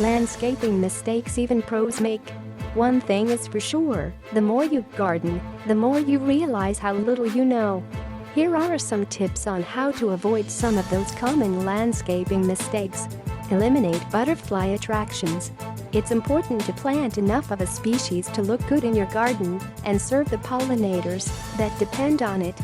Landscaping mistakes even pros make. One thing is for sure, the more you garden, the more you realize how little you know. Here are some tips on how to avoid some of those common landscaping mistakes. Eliminate butterfly attractions. It's important to plant enough of a species to look good in your garden and serve the pollinators that depend on it.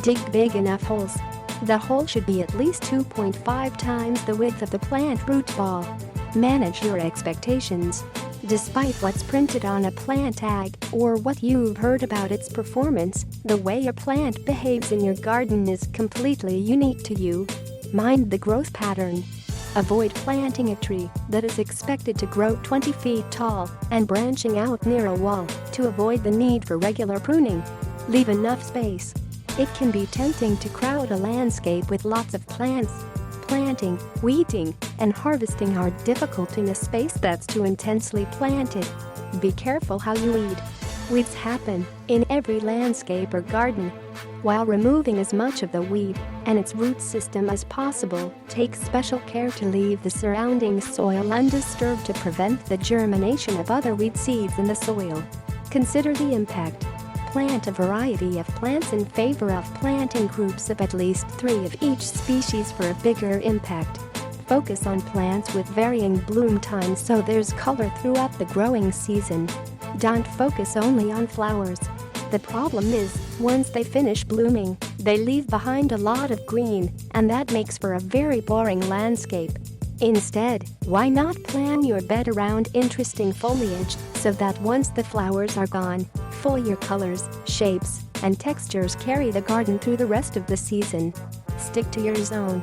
Dig big enough holes. The hole should be at least 2.5 times the width of the plant root ball. Manage your expectations. Despite what's printed on a plant tag or what you've heard about its performance, the way your plant behaves in your garden is completely unique to you. Mind the growth pattern. Avoid planting a tree that is expected to grow 20 feet tall and branching out near a wall to avoid the need for regular pruning. Leave enough space. It can be tempting to crowd a landscape with lots of plants. Planting, weeding, and harvesting are difficult in a space that's too intensely planted. Be careful how you weed. Weeds happen in every landscape or garden. While removing as much of the weed and its root system as possible, take special care to leave the surrounding soil undisturbed to prevent the germination of other weed seeds in the soil. Consider the impact. Plant a variety of plants in favor of planting groups of at least 3 of each species for a bigger impact. Focus on plants with varying bloom times so there's color throughout the growing season. Don't focus only on flowers. The problem is, once they finish blooming, they leave behind a lot of green, and that makes for a very boring landscape. Instead, why not plan your bed around interesting foliage so that once the flowers are gone, foliar colors, shapes, and textures carry the garden through the rest of the season. Stick to your zone.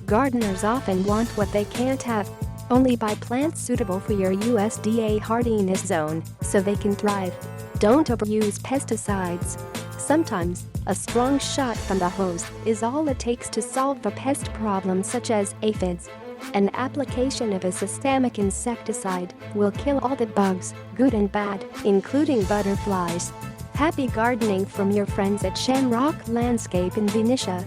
Gardeners often want what they can't have. Only buy plants suitable for your USDA hardiness zone so they can thrive. Don't overuse pesticides. Sometimes, a strong shot from the hose is all it takes to solve a pest problem such as aphids. An application of a systemic insecticide will kill all the bugs, good and bad, including butterflies. Happy gardening from your friends at Shamrock Landscape in Benicia.